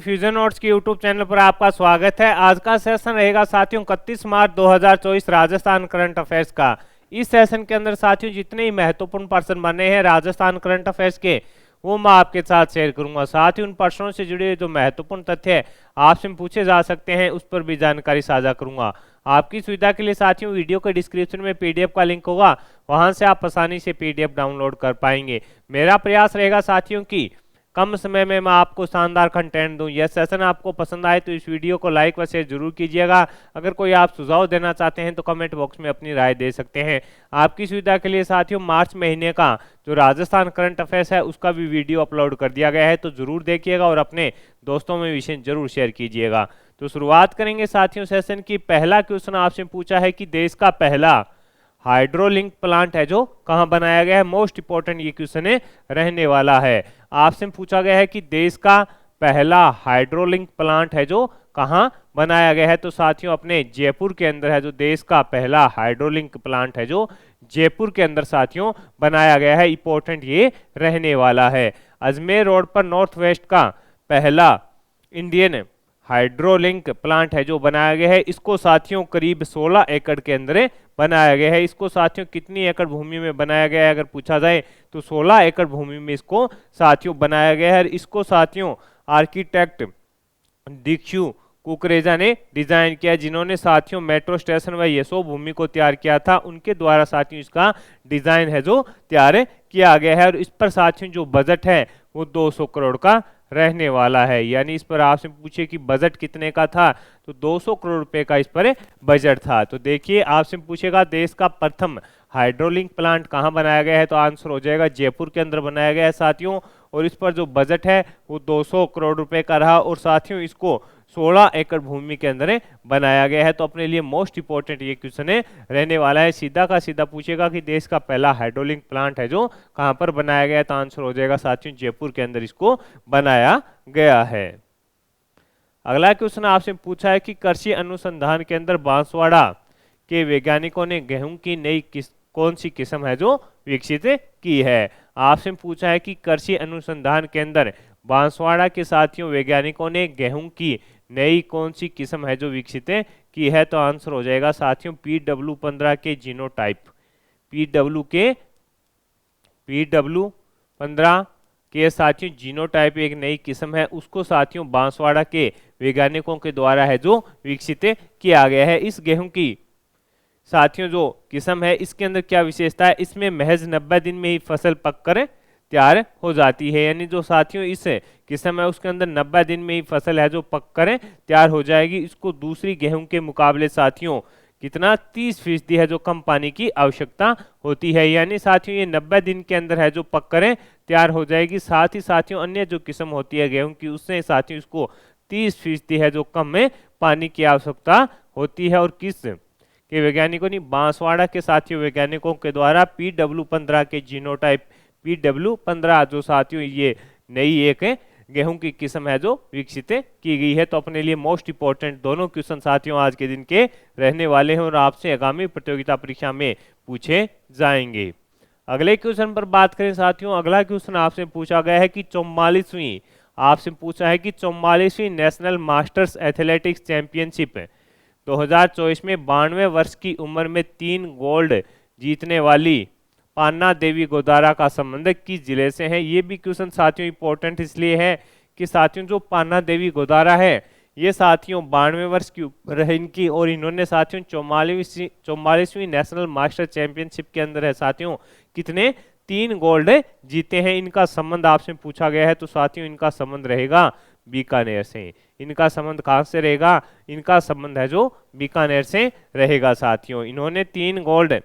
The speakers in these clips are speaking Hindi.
फ्यूजन नोट्स के यूट्यूब चैनल पर आपका स्वागत है। आज का सेशन रहेगा साथियों 31 मार्च 2024 राजस्थान करंट अफेयर्स का। इस सेशन के अंदर साथियों जितने ही महत्वपूर्ण प्रश्न बने हैं राजस्थान करंट अफेयर्स के वो मैं आपके साथ शेयर करूंगा। साथ ही उन प्रश्नों से जुड़े जो महत्वपूर्ण तथ्य आपसे पूछे जा सकते हैं उस पर भी जानकारी साझा करूंगा। आपकी सुविधा के लिए साथियों वीडियो के डिस्क्रिप्शन में पीडीएफ का लिंक होगा, वहां से आप आसानी से पीडीएफ डाउनलोड कर पाएंगे। मेरा प्रयास रहेगा साथियों की कम समय में मैं आपको शानदार कंटेंट दूं। यह सेशन आपको पसंद आए तो इस वीडियो को लाइक व शेयर जरूर कीजिएगा। अगर कोई आप सुझाव देना चाहते हैं तो कमेंट बॉक्स में अपनी राय दे सकते हैं। आपकी सुविधा के लिए साथियों मार्च महीने का जो राजस्थान करंट अफेयर्स है उसका भी वीडियो अपलोड कर दिया गया है, तो जरूर देखिएगा और अपने दोस्तों में विषय जरूर शेयर कीजिएगा। तो शुरुआत करेंगे साथियों सेशन की। पहला क्वेश्चन आपसे पूछा है कि देश का पहला हाइड्रोलिंक प्लांट है जो कहां बनाया गया है। मोस्ट इंपोर्टेंट ये क्वेश्चन है रहने वाला है। आपसे पूछा गया है कि देश का पहला हाइड्रोलिंक प्लांट है जो कहां बनाया गया है, तो साथियों अपने जयपुर के अंदर है। जो देश का पहला हाइड्रोलिंक प्लांट है जो जयपुर के अंदर साथियों बनाया गया है। इंपॉर्टेंट ये रहने वाला है। अजमेर रोड पर नॉर्थ वेस्ट का पहला इंडियन हाइड्रोलिंक प्लांट है जो बनाया गया है। इसको साथियों करीब 16 एकड़ के अंदर बनाया गया है। इसको साथियों कितनी एकड़ भूमि में बनाया गया है अगर पूछा जाए तो 16 एकड़ भूमि में इसको साथियों बनाया गया है। इसको साथियों आर्किटेक्ट दीक्षु कुकरेजा ने डिजाइन किया, जिन्होंने साथियों मेट्रो स्टेशन व यशो भूमि को तैयार किया था। उनके द्वारा साथियों इसका डिजाइन है जो तैयार किया गया है। और इस पर साथियों जो बजट है वो 200 करोड़ का रहने वाला है। यानी इस पर आपसे पूछे कि बजट कितने का था, तो 200 करोड़ रुपए का इस पर बजट था। तो देखिए आपसे पूछेगा देश का प्रथम हाइड्रोलिक प्लांट कहां बनाया गया है, तो आंसर हो जाएगा जयपुर के अंदर बनाया गया है साथियों। और इस पर जो बजट है वो 200 करोड़ रुपए का रहा। और साथियों इसको 16 एकड़ भूमि के अंदर बनाया गया है। तो अपने लिए मोस्ट इंपोर्टेंट ये क्वेश्चन रहने वाला है। सीधा का सीधा पूछेगा कि देश का पहला हाइड्रोलिक प्लांट है जो कहां पर बनाया गया है, तो आंसर हो जाएगा साथियों जयपुर के अंदर इसको बनाया गया है। अगला क्वेश्चन आपसे पूछा है कि कृषि अनुसंधान के अंदर बांसवाड़ा के वैज्ञानिकों ने गेहूं की नई कौन सी किस्म है जो विकसित की है। आपसे पूछा है कि कृषि अनुसंधान के अंदर बांसवाड़ा के साथियों वैज्ञानिकों ने गेहूं की नई कौन सी किस्म है जो विकसित की है, तो आंसर हो जाएगा साथियों PW15 के जीनोटाइप। PW15 के साथियों जीनोटाइप एक नई किस्म है, उसको साथियों बांसवाड़ा के वैज्ञानिकों के द्वारा है जो विकसित किया गया है। इस गेहूं की साथियों जो किस्म है इसके अंदर क्या विशेषता है, इसमें महज 90 दिन में ही फसल पककर तैयार हो जाती है। यानी जो साथियों इस किस्म है उसके अंदर 90 दिन में ही फसल है जो पककर तैयार हो जाएगी। इसको दूसरी गेहूं के मुकाबले साथियों कितना 30% है जो कम पानी की आवश्यकता होती है। यानी साथियों ये 90 दिन के अंदर है जो पककर तैयार हो जाएगी। साथ ही साथियों अन्य जो किस्म होती है गेहूं की उससे साथियों इसको 30% है जो कम में पानी की आवश्यकता होती है। और किस के वैज्ञानिकों ने बांसवाड़ा के साथियों वैज्ञानिकों के द्वारा PW15 के जीनोटाइप PW15 जो साथियों ये नई एक गेहूं की किस्म है जो विकसित की गई है। तो अपने लिए मोस्ट इंपोर्टेंट दोनों क्वेश्चन साथियों आज के दिन के रहने वाले हैं और आपसे आगामी प्रतियोगिता परीक्षा में पूछे जाएंगे। अगले क्वेश्चन पर बात करें साथियों। अगला क्वेश्चन आपसे पूछा गया है कि 44वीं नेशनल मास्टर्स एथलेटिक्स चैंपियनशिप 2024 में 92 वर्ष की उम्र में 3 गोल्ड जीतने वाली पान्ना देवी गोदारा का संबंध किस जिले से है। ये भी क्वेश्चन साथियों इंपॉर्टेंट इसलिए है कि साथियों जो पान्ना देवी गोदारा है ये साथियों 92 वर्ष की उम्र है इनकी, और इन्होंने साथियों 44वीं नेशनल मास्टर चैंपियनशिप के अंदर है साथियों कितने 3 गोल्ड जीते हैं। इनका संबंध आपसे पूछा गया है, तो साथियों इनका संबंध रहेगा बीकानेर से। इनका संबंध कहां से रहेगा, इनका संबंध है जो बीकानेर से रहेगा साथियों। इन्होंने 3 गोल्ड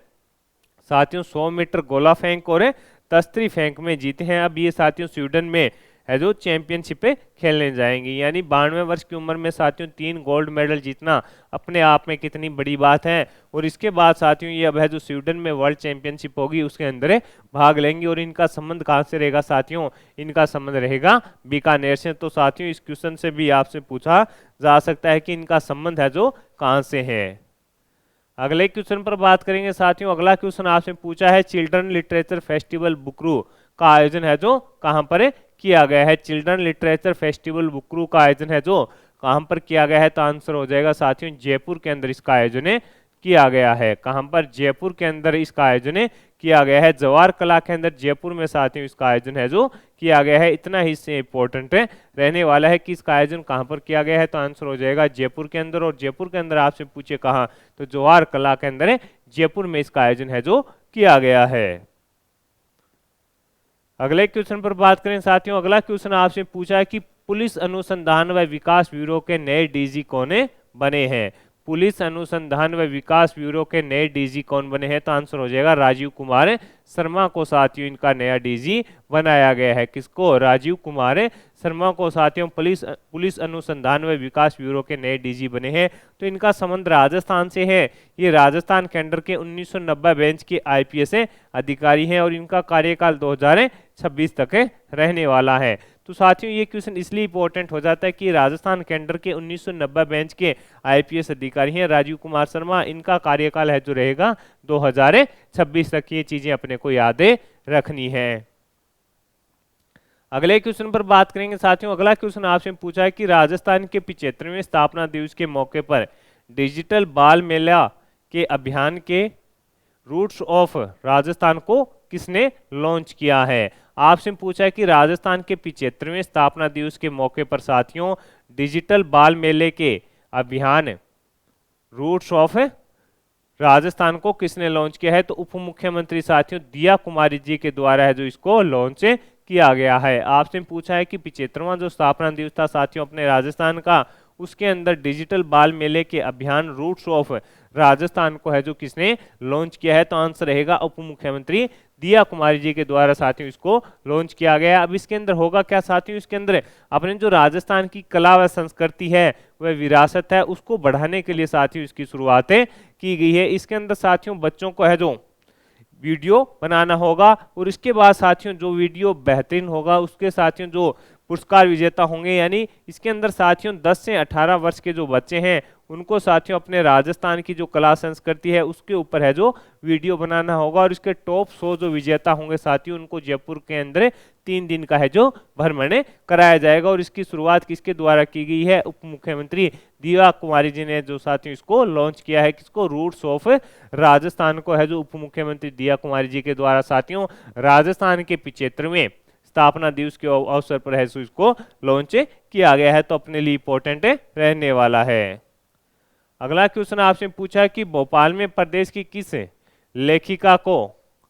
साथियों 100 मीटर गोला फेंक और तस्तरी फेंक में जीते हैं। अब ये साथियों स्वीडन में है जो चैंपियनशिप खेलने जाएंगे। यानी 92 वर्ष की उम्र में साथियों 3 गोल्ड मेडल जीतना अपने आप में कितनी बड़ी बात है। और इसके बाद साथियों ये अब है जो स्वीडन में वर्ल्ड चैंपियनशिप होगी उसके अंदर भाग लेंगे। और इनका संबंध कहां से रहेगा साथियों, इनका संबंध रहेगा बीकानेर से। तो साथियों इस क्वेश्चन से भी आपसे पूछा जा सकता है कि इनका संबंध है जो कहां से है। अगले क्वेश्चन पर बात करेंगे साथियों। अगला क्वेश्चन आपसे पूछा है चिल्ड्रन लिटरेचर फेस्टिवल बुकरू का आयोजन है जो कहां पर किया गया है। चिल्ड्रन लिटरेचर फेस्टिवल बुकरू का आयोजन है जो कहां पर किया गया है, तो आंसर हो जाएगा साथियों जयपुर के अंदर इसका आयोजन किया गया है। कहां पर, जयपुर के अंदर इसका आयोजन किया गया है। जवाहर कला के अंदर जयपुर में साथियों इसका आयोजन है जो किया गया है। इतना ही इससे इंपॉर्टेंट रहने वाला है कि इसका आयोजन कहां पर किया गया है, तो आंसर हो जाएगा जयपुर के अंदर। और जयपुर के अंदर आपसे पूछे कहां, तो जवाहर कला के अंदर जयपुर में इसका आयोजन है जो किया गया है। अगले क्वेश्चन पर बात करें साथियों, अगला क्वेश्चन आपसे पूछा है कि पुलिस अनुसंधान व विकास ब्यूरो के नए डीजी कौन बने हैं। पुलिस अनुसंधान व विकास ब्यूरो के नए डीजी कौन बने हैं, तो आंसर हो जाएगा राजीव कुमार शर्मा को साथियों इनका नया डीजी बनाया गया है। किसको, राजीव कुमार शर्मा को साथियों पुलिस अनुसंधान व विकास ब्यूरो के नए डीजी बने हैं। तो इनका संबंध राजस्थान से है। ये राजस्थान केंद्र के 1990 बेंच के आईपीएस अधिकारी हैं और इनका कार्यकाल 2026 तक रहने वाला है। तो साथियों ये क्वेश्चन इसलिए इंपॉर्टेंट हो जाता है कि राजस्थान केंद्र के 1990 बेंच के आईपीएस अधिकारी हैं राजीव कुमार शर्मा। इनका कार्यकाल है जो रहेगा 2026 तक। ये चीजें अपने को याद रखनी है। अगले क्वेश्चन पर बात करेंगे साथियों, अगला क्वेश्चन आपसे पूछा है कि राजस्थान के 75वें स्थापना दिवस के मौके पर डिजिटल बाल मेला के अभियान के रूट्स ऑफ राजस्थान को किसने लॉन्च किया है। आपसे पूछा है कि राजस्थान के 75वें स्थापना दिवस के मौके पर साथियों डिजिटल बाल मेले के अभियान रूट्स ऑफ राजस्थान को किसने लॉन्च किया है, तो उप मुख्यमंत्री साथियों दिया कुमारी जी के द्वारा है जो इसको लॉन्च किया गया है। आपसे पूछा है कि 75वां जो स्थापना दिवस था साथियों अपने राजस्थान का, उसके अंदर डिजिटल बाल मेले के अभियान रूट्स ऑफ राजस्थान को है जो किसने लॉन्च किया है, तो आंसर रहेगा उप मुख्यमंत्री दिया कुमारी जी के द्वारा साथियों इसको लॉन्च किया गया। अब इसके अंदर होगा क्या साथियों, इसके अंदर अपने जो राजस्थान की कला व संस्कृति है वह विरासत है उसको बढ़ाने के लिए साथियों इसकी शुरुआतें की गई है। इसके अंदर साथियों बच्चों को है जो वीडियो बनाना होगा और इसके बाद साथियों जो वीडियो बेहतरीन होगा उसके साथियों जो पुरस्कार विजेता होंगे, यानी इसके अंदर साथियों 10 से 18 वर्ष के जो बच्चे हैं उनको साथियों अपने राजस्थान की जो कला संस्कृति है उसके ऊपर है जो वीडियो बनाना होगा और इसके टॉप 100 जो विजेता होंगे साथियों उनको जयपुर के अंदर 3 दिन का है जो भ्रमण कराया जाएगा। और इसकी शुरुआत किसके द्वारा की गई है, उप मुख्यमंत्री दिया कुमारी जी ने जो साथियों इसको लॉन्च किया है। किसको, रूट्स ऑफ राजस्थान को है जो उप मुख्यमंत्री दिया कुमारी जी के द्वारा साथियों राजस्थान के 75वें स्थापना दिवस के अवसर पर है इसको लॉन्च किया गया है। तो अपने लिए इंपॉर्टेंट रहने वाला है। अगला क्वेश्चन आपसे पूछा है कि भोपाल में प्रदेश की किस लेखिका को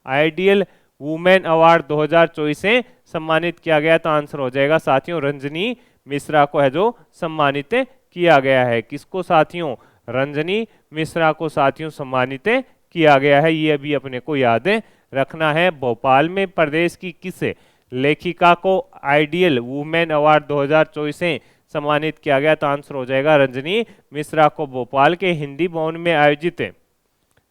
आइडियल वुमेन अवार्ड 2024 से सम्मानित किया गया, तो आंसर हो जाएगा साथियों रंजनी मिश्रा को है जो सम्मानित किया गया है। किसको साथियों, रंजनी मिश्रा को साथियों सम्मानित किया गया है। ये अभी अपने को याद रखना है। भोपाल में प्रदेश की किस लेखिका को आइडियल वुमेन अवार्ड 2024 से सम्मानित किया गया, तो आंसर हो जाएगा रंजनी मिश्रा को। भोपाल के हिंदी भवन में आयोजित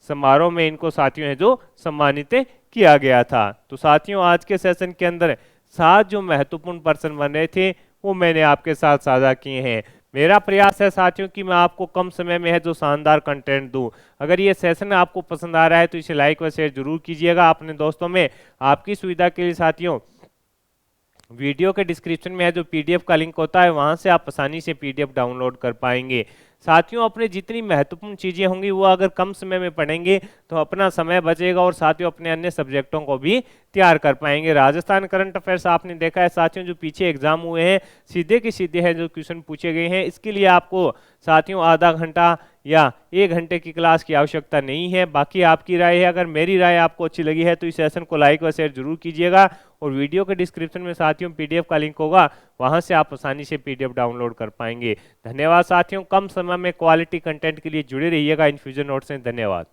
समारोह में इनको साथियों है जो सम्मानित किया गया था। तो साथियों आज के सेशन के अंदर 7 जो महत्वपूर्ण पर्सन बन रहे थे वो मैंने आपके साथ साझा किए हैं। मेरा प्रयास है साथियों कि मैं आपको कम समय में है जो शानदार कंटेंट दूं। अगर ये सेशन आपको पसंद आ रहा है तो इसे लाइक व शेयर जरूर कीजिएगा अपने दोस्तों में। आपकी सुविधा के लिए साथियों वीडियो के डिस्क्रिप्शन में है जो पीडीएफ का लिंक होता है, वहां से आप आसानी से पीडीएफ डाउनलोड कर पाएंगे। साथियों अपने जितनी महत्वपूर्ण चीजें होंगी वो अगर कम समय में पढ़ेंगे तो अपना समय बचेगा और साथियों अपने अन्य सब्जेक्टों को भी तैयार कर पाएंगे। राजस्थान करंट अफेयर्स आपने देखा है साथियों जो पीछे एग्जाम हुए हैं सीधे के सीधे हैं जो क्वेश्चन पूछे गए हैं। इसके लिए आपको साथियों आधा घंटा या 1 घंटे की क्लास की आवश्यकता नहीं है। बाकी आपकी राय है, अगर मेरी राय आपको अच्छी लगी है तो इस सेशन को लाइक व शेयर जरूर कीजिएगा और वीडियो के डिस्क्रिप्शन में साथियों पीडीएफ का लिंक होगा, वहां से आप आसानी से पीडीएफ डाउनलोड कर पाएंगे। धन्यवाद साथियों, कम समय में क्वालिटी कंटेंट के लिए जुड़े रहिएगा इन्फ्यूजन नोट से। धन्यवाद।